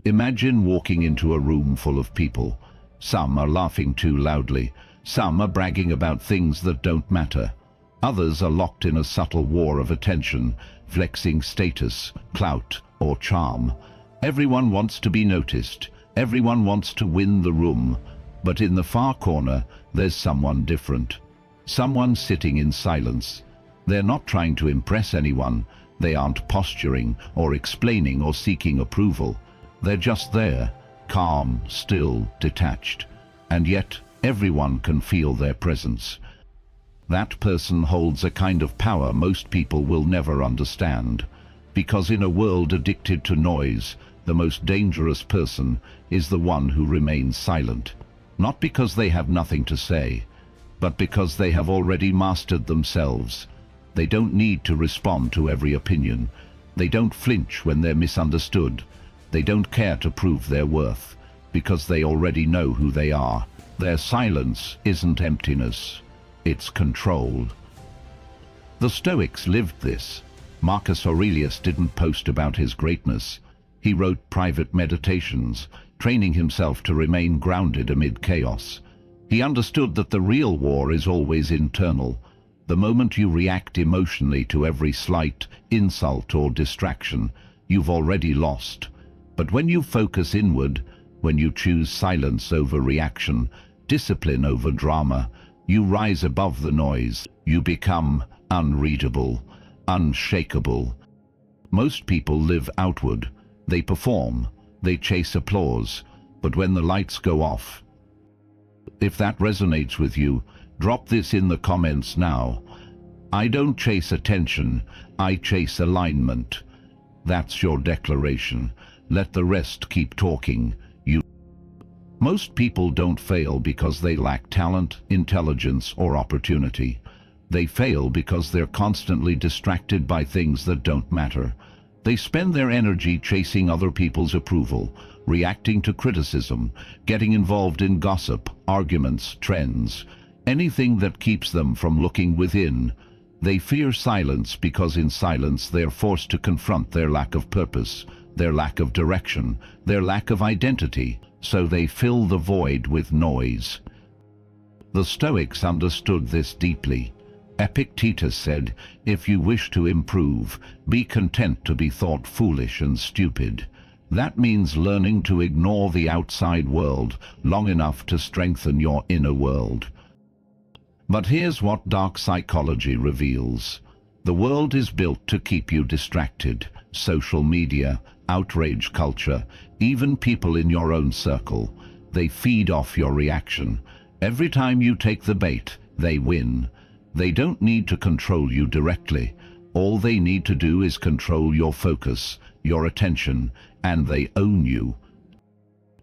Imagine walking into a room full of people. Some are laughing too loudly. Some are bragging about things that don't matter. Others are locked in a subtle war of attention, flexing status, clout, or charm. Everyone wants to be noticed. Everyone wants to win the room. But in the far corner, there's someone different. Someone sitting in silence. They're not trying to impress anyone. They aren't posturing or explaining or seeking approval. They're just there, calm, still, detached. And yet, everyone can feel their presence. That person holds a kind of power most people will never understand. Because in a world addicted to noise, the most dangerous person is the one who remains silent. Not because they have nothing to say, but because they have already mastered themselves. They don't need to respond to every opinion. They don't flinch when they're misunderstood. They don't care to prove their worth, because they already know who they are. Their silence isn't emptiness, it's control. The Stoics lived this. Marcus Aurelius didn't post about his greatness. He wrote private meditations, training himself to remain grounded amid chaos. He understood that the real war is always internal. The moment you react emotionally to every slight insult or distraction, you've already lost. But when you focus inward, when you choose silence over reaction, discipline over drama, you rise above the noise. You become unreadable, unshakable. Most people live outward. They perform, they chase applause, but when the lights go off. If that resonates with you, drop this in the comments now. I don't chase attention, I chase alignment. That's your declaration. Let the rest keep talking. Most people don't fail because they lack talent, intelligence, or opportunity. They fail because they're constantly distracted by things that don't matter. They spend their energy chasing other people's approval, reacting to criticism, getting involved in gossip, arguments, trends, anything that keeps them from looking within. They fear silence because in silence they're forced to confront their lack of purpose, their lack of direction, their lack of identity, so they fill the void with noise. The Stoics understood this deeply. Epictetus said, "If you wish to improve, be content to be thought foolish and stupid." That means learning to ignore the outside world long enough to strengthen your inner world. But here's what dark psychology reveals. The world is built to keep you distracted. Social media, outrage culture, even people in your own circle. They feed off your reaction. Every time you take the bait, they win. They don't need to control you directly. All they need to do is control your focus, your attention, and they own you.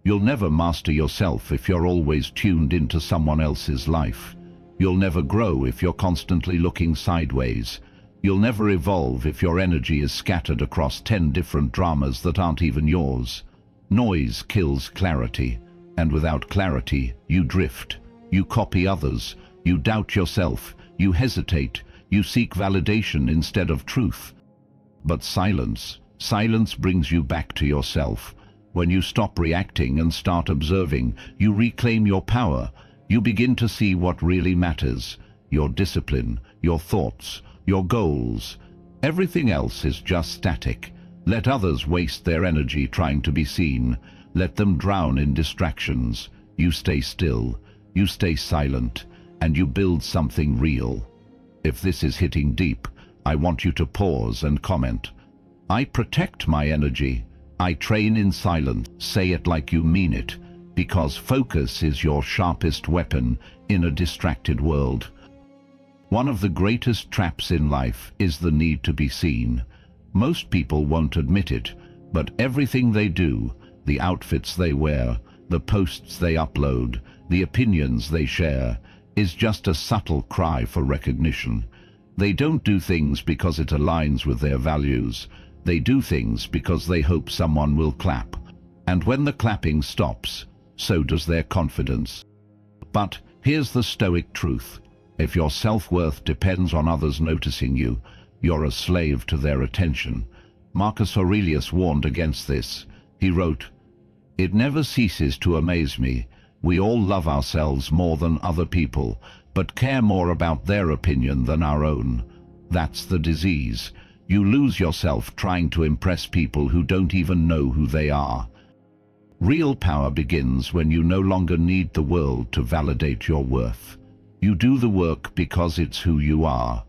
You'll never master yourself if you're always tuned into someone else's life. You'll never grow if you're constantly looking sideways. You'll never evolve if your energy is scattered across 10 different dramas that aren't even yours. Noise kills clarity, and without clarity, you drift. You copy others, you doubt yourself, you hesitate, you seek validation instead of truth. But silence brings you back to yourself. When you stop reacting and start observing, you reclaim your power. You begin to see what really matters: your discipline, your thoughts, your goals. Everything else is just static. Let others waste their energy trying to be seen. Let them drown in distractions. You stay still, you stay silent, and you build something real. If this is hitting deep, I want you to pause and comment. I protect my energy. I train in silence. Say it like you mean it, because focus is your sharpest weapon in a distracted world. One of the greatest traps in life is the need to be seen. Most people won't admit it, but everything they do, the outfits they wear, the posts they upload, the opinions they share, is just a subtle cry for recognition. They don't do things because it aligns with their values. They do things because they hope someone will clap. And when the clapping stops, so does their confidence. But here's the Stoic truth. If your self-worth depends on others noticing you, you're a slave to their attention. Marcus Aurelius warned against this. He wrote, It never ceases to amaze me. We all love ourselves more than other people, but care more about their opinion than our own. That's the disease. You lose yourself trying to impress people who don't even know who they are. Real power begins when you no longer need the world to validate your worth. You do the work because it's who you are.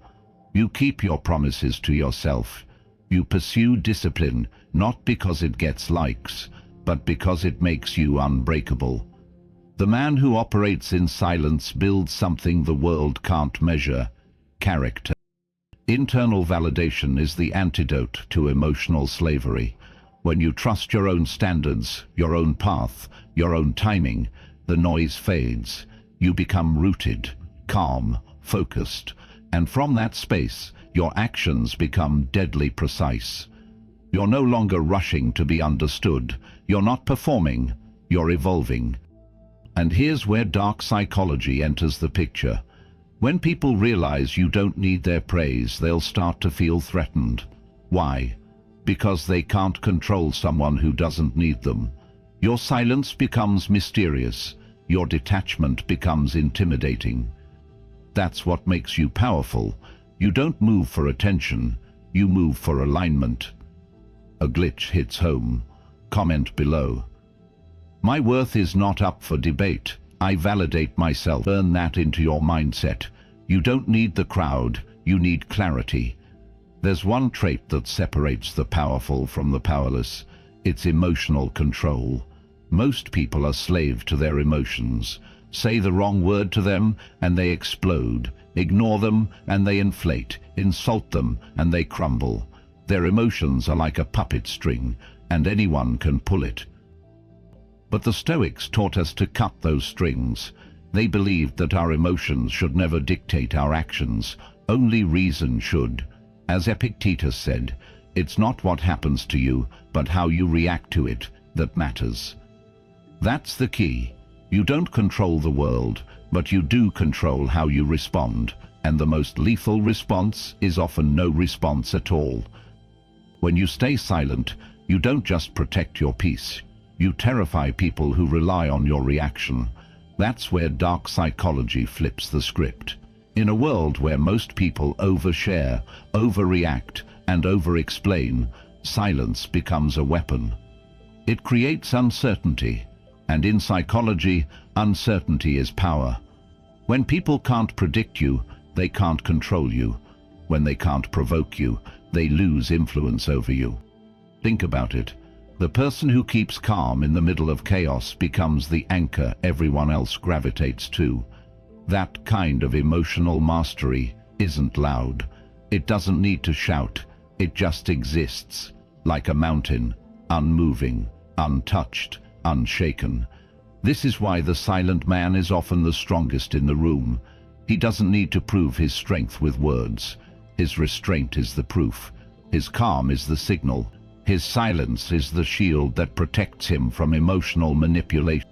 You keep your promises to yourself. You pursue discipline not because it gets likes, but because it makes you unbreakable. The man who operates in silence builds something the world can't measure: character. Internal validation is the antidote to emotional slavery. When you trust your own standards, your own path, your own timing, the noise fades. You become rooted, calm, focused, and from that space, your actions become deadly precise. You're no longer rushing to be understood. You're not performing, you're evolving. And here's where dark psychology enters the picture. When people realize you don't need their praise, they'll start to feel threatened. Why? Because they can't control someone who doesn't need them. Your silence becomes mysterious. Your detachment becomes intimidating. That's what makes you powerful. You don't move for attention, you move for alignment. A glitch hits home. Comment below. My worth is not up for debate. I validate myself. Burn that into your mindset. You don't need the crowd, you need clarity. There's one trait that separates the powerful from the powerless. It's emotional control. Most people are slave to their emotions. Say the wrong word to them and they explode. Ignore them and they inflate. Insult them and they crumble. Their emotions are like a puppet string, and anyone can pull it. But the Stoics taught us to cut those strings. They believed that our emotions should never dictate our actions, only reason should. As Epictetus said, it's not what happens to you, but how you react to it that matters. That's the key. You don't control the world, but you do control how you respond, and the most lethal response is often no response at all. When you stay silent, you don't just protect your peace. You terrify people who rely on your reaction. That's where dark psychology flips the script. In a world where most people overshare, overreact, and over-explain, silence becomes a weapon. It creates uncertainty, and in psychology, uncertainty is power. When people can't predict you, they can't control you. When they can't provoke you, they lose influence over you. Think about it. The person who keeps calm in the middle of chaos becomes the anchor everyone else gravitates to. That kind of emotional mastery isn't loud. It doesn't need to shout. It just exists, like a mountain, unmoving, untouched, unshaken. This is why the silent man is often the strongest in the room. He doesn't need to prove his strength with words. His restraint is the proof. His calm is the signal. His silence is the shield that protects him from emotional manipulation.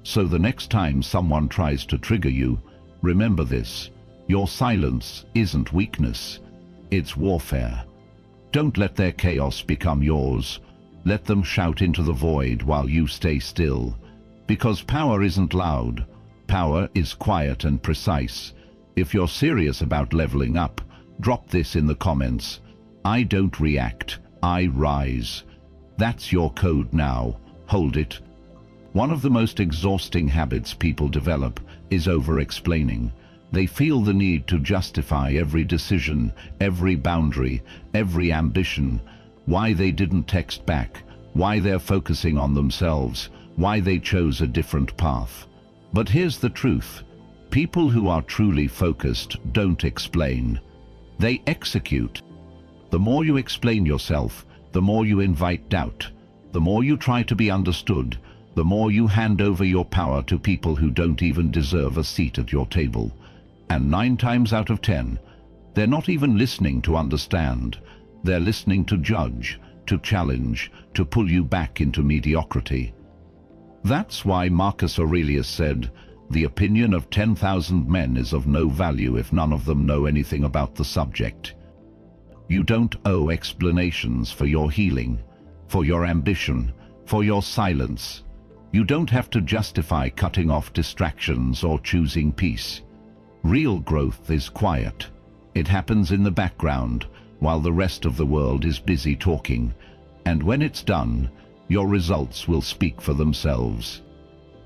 So the next time someone tries to trigger you, remember this: your silence isn't weakness, it's warfare. Don't let their chaos become yours. Let them shout into the void while you stay still. Because power isn't loud. Power is quiet and precise. If you're serious about leveling up, drop this in the comments. I don't react, I rise. That's your code now. Hold it. One of the most exhausting habits people develop is over-explaining. They feel the need to justify every decision, every boundary, every ambition. Why they didn't text back, why they're focusing on themselves, why they chose a different path. But here's the truth. People who are truly focused don't explain. They execute. The more you explain yourself, the more you invite doubt. The more you try to be understood, the more you hand over your power to people who don't even deserve a seat at your table. And 9 times out of 10, they're not even listening to understand. They're listening to judge, to challenge, to pull you back into mediocrity. That's why Marcus Aurelius said, "The opinion of 10,000 men is of no value if none of them know anything about the subject." You don't owe explanations for your healing, for your ambition, for your silence. You don't have to justify cutting off distractions or choosing peace. Real growth is quiet. It happens in the background while the rest of the world is busy talking, and when it's done, your results will speak for themselves.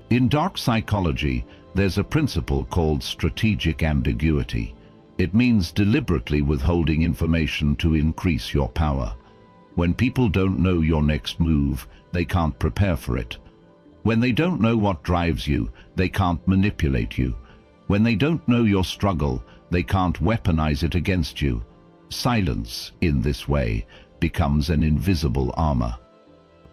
In dark psychology, there's a principle called strategic ambiguity. It means deliberately withholding information to increase your power. When people don't know your next move, they can't prepare for it. When they don't know what drives you, they can't manipulate you. When they don't know your struggle, they can't weaponize it against you. Silence, in this way, becomes an invisible armor.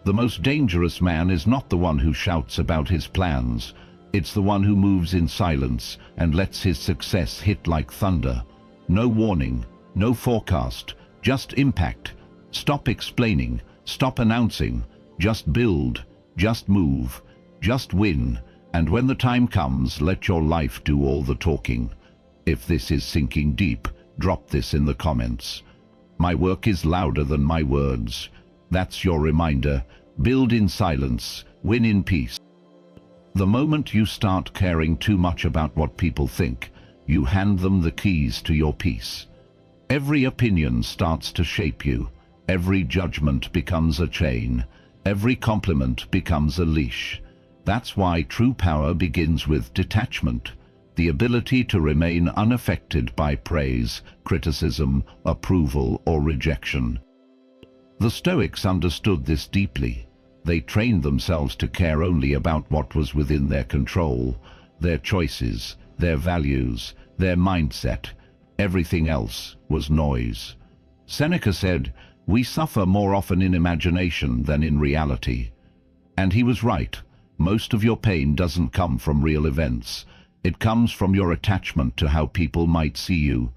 The most dangerous man is not the one who shouts about his plans. It's the one who moves in silence and lets his success hit like thunder. No warning, no forecast, just impact. Stop explaining, stop announcing, just build, just move, just win, and when the time comes, let your life do all the talking. If this is sinking deep, drop this in the comments. My work is louder than my words. That's your reminder. Build in silence, win in peace. The moment you start caring too much about what people think, you hand them the keys to your peace. Every opinion starts to shape you. Every judgment becomes a chain. Every compliment becomes a leash. That's why true power begins with detachment, the ability to remain unaffected by praise, criticism, approval, or rejection. The Stoics understood this deeply. They trained themselves to care only about what was within their control, their choices, their values, their mindset. Everything else was noise. Seneca said, "We suffer more often in imagination than in reality." And he was right. Most of your pain doesn't come from real events. It comes from your attachment to how people might see you,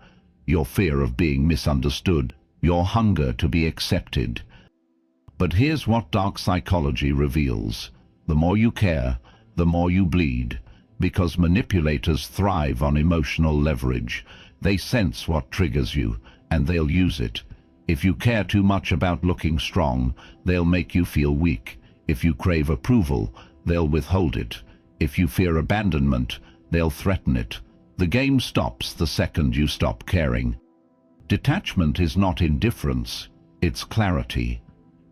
your fear of being misunderstood, your hunger to be accepted. But here's what dark psychology reveals. The more you care, the more you bleed, because manipulators thrive on emotional leverage. They sense what triggers you, and they'll use it. If you care too much about looking strong, they'll make you feel weak. If you crave approval, they'll withhold it. If you fear abandonment, they'll threaten it. The game stops the second you stop caring. Detachment is not indifference, it's clarity.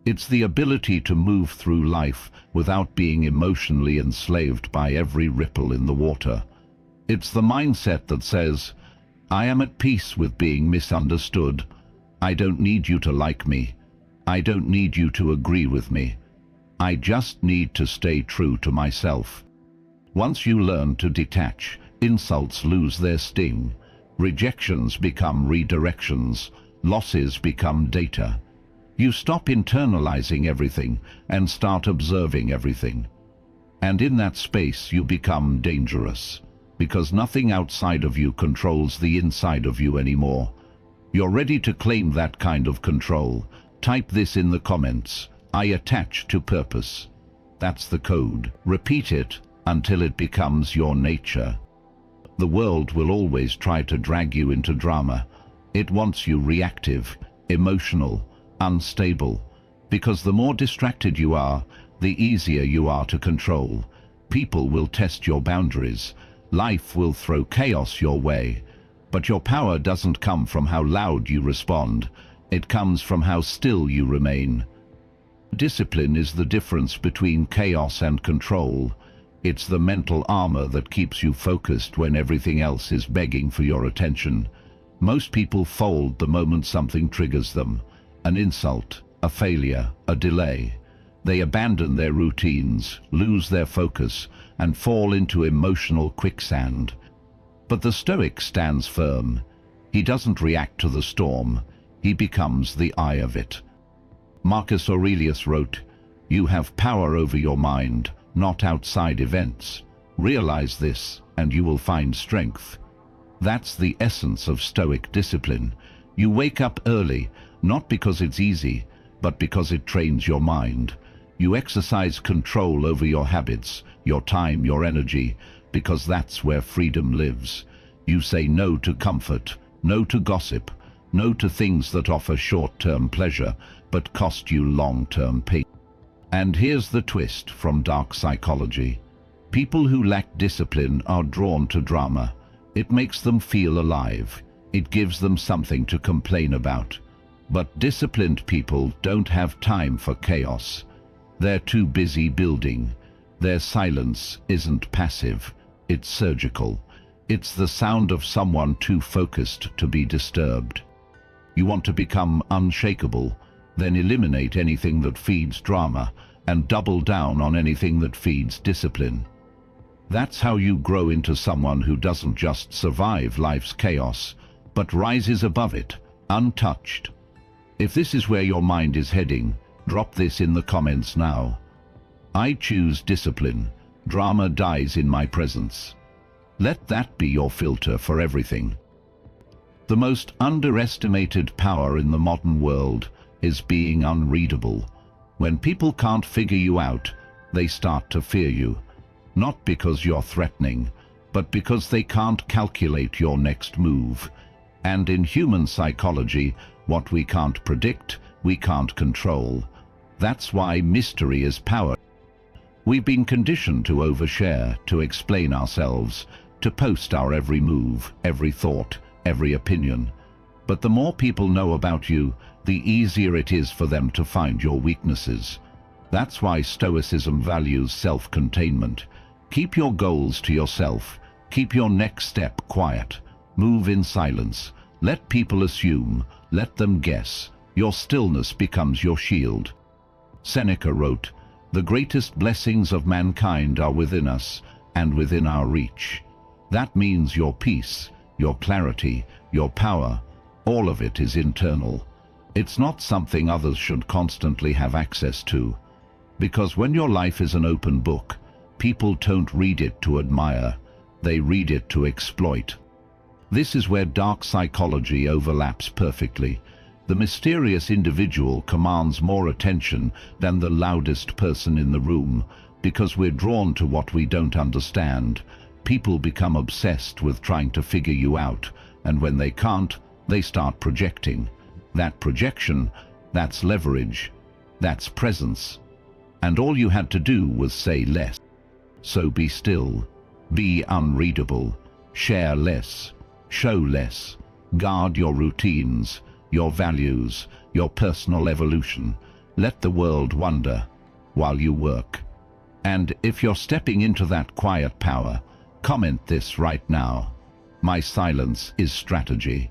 It's the ability to move through life without being emotionally enslaved by every ripple in the water. It's the mindset that says, I am at peace with being misunderstood. I don't need you to like me. I don't need you to agree with me. I just need to stay true to myself. Once you learn to detach, insults lose their sting. Rejections become redirections. Losses become data. You stop internalizing everything and start observing everything. And in that space you become dangerous, because nothing outside of you controls the inside of you anymore. You're ready to claim that kind of control. Type this in the comments. I attach to purpose. That's the code. Repeat it until it becomes your nature. The world will always try to drag you into drama. It wants you reactive, emotional, unstable, because the more distracted you are, the easier you are to control. People will test your boundaries. Life will throw chaos your way. But your power doesn't come from how loud you respond. It comes from how still you remain. Discipline is the difference between chaos and control. It's the mental armor that keeps you focused when everything else is begging for your attention. Most people fold the moment something triggers them. An insult, a failure, a delay. They abandon their routines, lose their focus, and fall into emotional quicksand. But the Stoic stands firm. He doesn't react to the storm. He becomes the eye of it. Marcus Aurelius wrote, "You have power over your mind, not outside events. Realize this, and you will find strength." That's the essence of Stoic discipline. You wake up early, not because it's easy, but because it trains your mind. You exercise control over your habits, your time, your energy, because that's where freedom lives. You say no to comfort, no to gossip, no to things that offer short-term pleasure, but cost you long-term pain. And here's the twist from dark psychology. People who lack discipline are drawn to drama. It makes them feel alive. It gives them something to complain about. But disciplined people don't have time for chaos. They're too busy building. Their silence isn't passive, it's surgical. It's the sound of someone too focused to be disturbed. You want to become unshakable, then eliminate anything that feeds drama and double down on anything that feeds discipline. That's how you grow into someone who doesn't just survive life's chaos, but rises above it, untouched. If this is where your mind is heading, drop this in the comments now. I choose discipline. Drama dies in my presence. Let that be your filter for everything. The most underestimated power in the modern world is being unreadable. When people can't figure you out, they start to fear you. Not because you're threatening, but because they can't calculate your next move. And in human psychology, what we can't predict, we can't control. That's why mystery is power. We've been conditioned to overshare, to explain ourselves, to post our every move, every thought, every opinion. But the more people know about you, the easier it is for them to find your weaknesses. That's why Stoicism values self-containment. Keep your goals to yourself. Keep your next step quiet. Move in silence. Let people assume. Let them guess. Your stillness becomes your shield. Seneca wrote, "The greatest blessings of mankind are within us and within our reach." That means your peace, your clarity, your power, all of it is internal. It's not something others should constantly have access to. Because when your life is an open book, people don't read it to admire, they read it to exploit. This is where dark psychology overlaps perfectly. The mysterious individual commands more attention than the loudest person in the room, because we're drawn to what we don't understand. People become obsessed with trying to figure you out, and when they can't, they start projecting. That projection, that's leverage, that's presence. And all you had to do was say less. So be still, be unreadable, share less, show less, guard your routines, your values, your personal evolution. Let the world wonder while you work. And if you're stepping into that quiet power, comment this right now. My silence is strategy.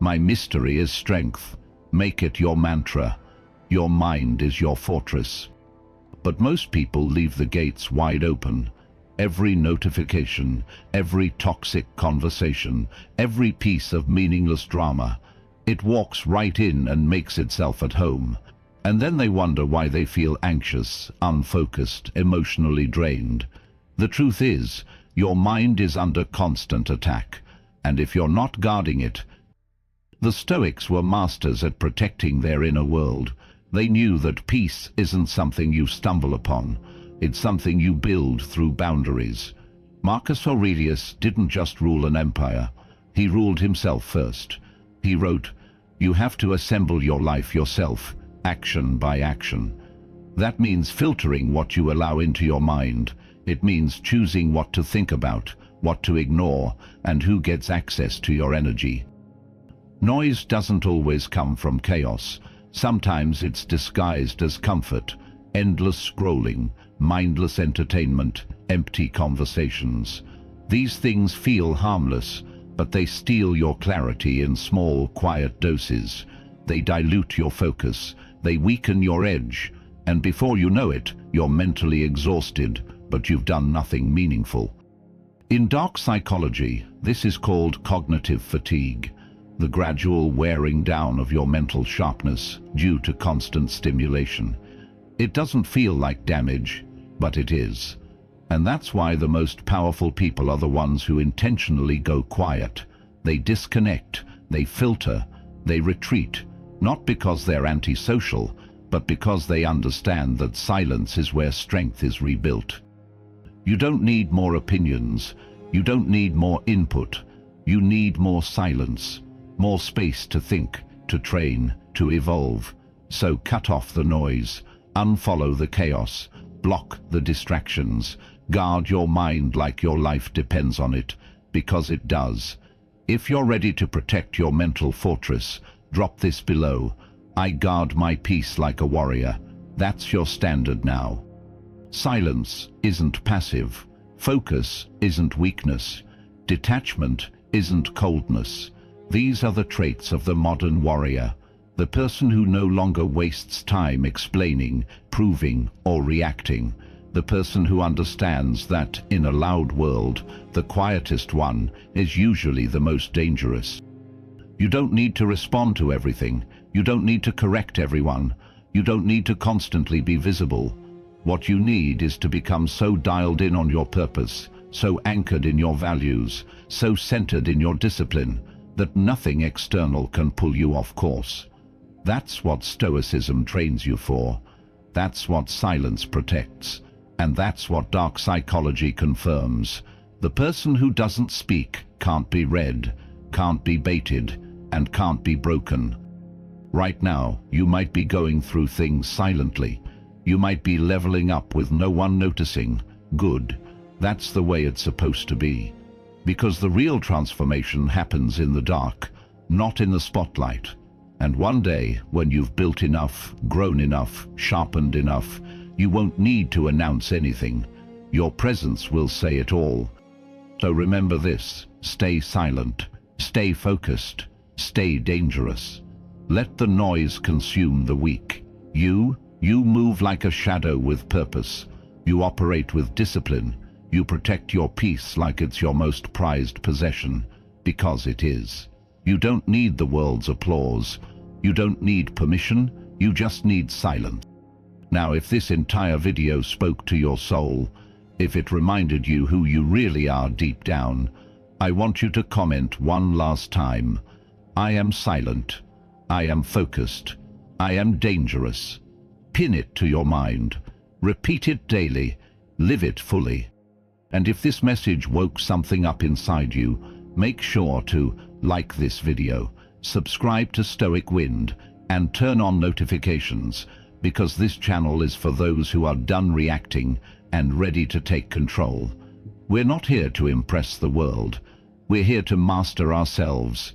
My mystery is strength. Make it your mantra. Your mind is your fortress. But most people leave the gates wide open. Every notification, every toxic conversation, every piece of meaningless drama, it walks right in and makes itself at home. And then they wonder why they feel anxious, unfocused, emotionally drained. The truth is, your mind is under constant attack, and if you're not guarding it. The Stoics were masters at protecting their inner world. They knew that peace isn't something you stumble upon. It's something you build through boundaries. Marcus Aurelius didn't just rule an empire. He ruled himself first. He wrote, "You have to assemble your life yourself, action by action." That means filtering what you allow into your mind. It means choosing what to think about, what to ignore, and who gets access to your energy. Noise doesn't always come from chaos. Sometimes it's disguised as comfort, endless scrolling, mindless entertainment, empty conversations. These things feel harmless, but they steal your clarity in small, quiet doses. They dilute your focus, they weaken your edge, and before you know it, you're mentally exhausted, but you've done nothing meaningful. In dark psychology, this is called cognitive fatigue, the gradual wearing down of your mental sharpness due to constant stimulation. It doesn't feel like damage, but it is. And that's why the most powerful people are the ones who intentionally go quiet. They disconnect, they filter, they retreat, not because they're antisocial, but because they understand that silence is where strength is rebuilt. You don't need more opinions, you don't need more input, you need more silence, more space to think, to train, to evolve. So cut off the noise, Unfollow the chaos, block the distractions, guard your mind like your life depends on it, because it does. If you're ready to protect your mental fortress, drop this below. I guard my peace like a warrior. That's your standard now. Silence isn't passive. Focus isn't weakness. Detachment isn't coldness. These are the traits of the modern warrior, the person who no longer wastes time explaining, proving, or reacting, the person who understands that, in a loud world, the quietest one is usually the most dangerous. You don't need to respond to everything. You don't need to correct everyone. You don't need to constantly be visible. What you need is to become so dialed in on your purpose, so anchored in your values, so centered in your discipline, that nothing external can pull you off course. That's what Stoicism trains you for. That's what silence protects. And that's what dark psychology confirms. The person who doesn't speak can't be read, can't be baited, and can't be broken. Right now, you might be going through things silently. You might be leveling up with no one noticing. Good. That's the way it's supposed to be. Because the real transformation happens in the dark, not in the spotlight. And one day, when you've built enough, grown enough, sharpened enough, you won't need to announce anything. Your presence will say it all. So remember this: stay silent, stay focused, stay dangerous. Let the noise consume the weak. You move like a shadow with purpose. You operate with discipline. You protect your peace like it's your most prized possession, because it is. You don't need the world's applause. You don't need permission. You just need silence. Now, if this entire video spoke to your soul, if it reminded you who you really are deep down, I want you to comment one last time: I am silent. I am focused. I am dangerous. Pin it to your mind. Repeat it daily. Live it fully. And if this message woke something up inside you, make sure to like this video, subscribe to Stoic Wind, and turn on notifications, because this channel is for those who are done reacting and ready to take control. We're not here to impress the world. We're here to master ourselves,